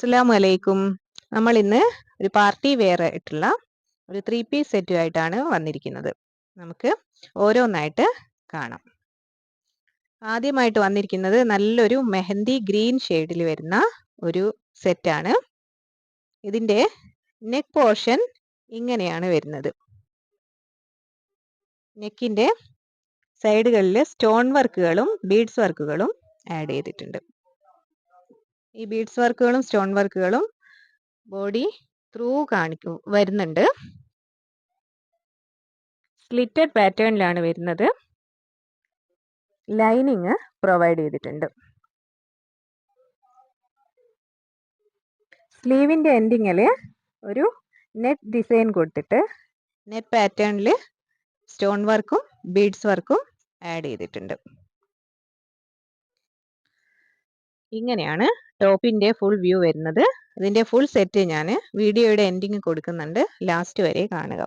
അസ്സലാമു അലൈക്കും. നമ്മൾ ഇന്ന് ഒരു പാർട്ടി വെയർ ആയിട്ടുള്ള ഒരു 3 പീസ് സെറ്റുമായിട്ടാണ് വന്നിരിക്കുന്നത്. നമുക്ക് ഓരോന്നായിട്ട് കാണാം. ആദ്യമായിട്ട് വന്നിരിക്കുന്നത് നല്ലൊരു മെഹന്തി ഗ്രീൻ ഷെയ്ഡിൽ വരുന്ന ഒരു സെറ്റാണ്. ഇതിൻ്റെ നെക്ക് പോർഷൻ ഇങ്ങനെയാണ് വരുന്നത്. നെക്കിൻ്റെ സൈഡുകളിൽ സ്റ്റോൺ വർക്കുകളും ബീഡ്സ് വർക്കുകളും ആഡ് ചെയ്തിട്ടുണ്ട്. ഈ ബീഡ്സ് വർക്കുകളും സ്റ്റോൺ വർക്കുകളും ബോഡി ത്രൂ വരുന്നുണ്ട്. സ്ലിറ്റഡ് പാറ്റേണിലാണ് വരുന്നത്. ലൈനിങ് പ്രൊവൈഡ് ചെയ്തിട്ടുണ്ട്. സ്ലീവിൻ്റെ എൻഡിങ്ങിൽ ഒരു നെറ്റ് ഡിസൈൻ കൊടുത്തിട്ട് നെറ്റ് പാറ്റേണിൽ സ്റ്റോൺ വർക്കും ബീഡ്സ് വർക്കും ആഡ് ചെയ്തിട്ടുണ്ട്. ഇങ്ങനെയാണ് ടോപ്പിൻ്റെ ഫുൾ വ്യൂ വരുന്നത്. ഇതിൻ്റെ ഫുൾ സെറ്റ് ഞാൻ വീഡിയോയുടെ എൻഡിങ് കൊടുക്കുന്നുണ്ട്, ലാസ്റ്റ് വരെ കാണുക.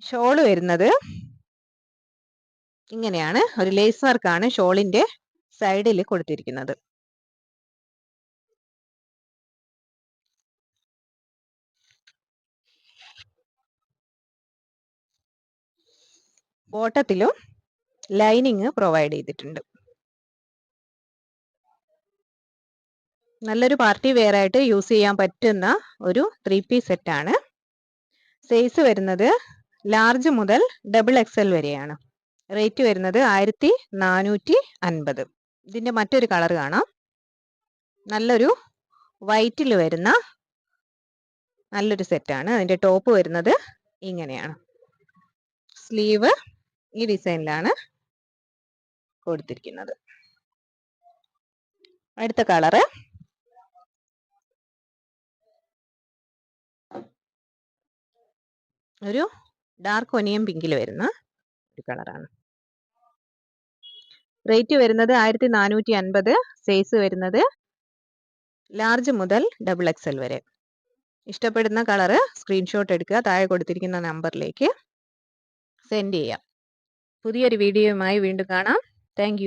ഷോള് വരുന്നത് ഇങ്ങനെയാണ്. ഒരു ലേസ് വർക്കാണ് ഷോളിൻ്റെ സൈഡിൽ കൊടുത്തിരിക്കുന്നത്. ബോട്ടത്തിലും ലൈനിങ് പ്രൊവൈഡ് ചെയ്തിട്ടുണ്ട്. നല്ലൊരു പാർട്ടി വെയർ ആയിട്ട് യൂസ് ചെയ്യാൻ പറ്റുന്ന ഒരു 3 പീസ് സെറ്റാണ്. സൈസ് വരുന്നത് ലാർജ് മുതൽ XXL വരെയാണ്. റേറ്റ് വരുന്നത് 1450. ഇതിൻ്റെ മറ്റൊരു കളർ കാണാം. നല്ലൊരു വൈറ്റിൽ വരുന്ന നല്ലൊരു സെറ്റാണ്. അതിൻ്റെ ടോപ്പ് വരുന്നത് ഇങ്ങനെയാണ്. സ്ലീവ് ഈ ഡിസൈനിലാണ് കൊടുത്തിരിക്കുന്നത്. അടുത്ത കളറ് ഒരു ഡാർക്ക് ഒനിയൻ പിങ്കിൽ വരുന്ന ഒരു കളറാണ്. റേറ്റ് വരുന്നത് 1450. സൈസ് വരുന്നത് ലാർജ് മുതൽ XXL വരെ. ഇഷ്ടപ്പെടുന്ന കളറ് സ്ക്രീൻഷോട്ട് എടുക്കുക, താഴെ കൊടുത്തിരിക്കുന്ന നമ്പറിലേക്ക് സെൻഡ് ചെയ്യാം. പുതിയൊരു വീഡിയോയുമായി വീണ്ടും കാണാം. താങ്ക്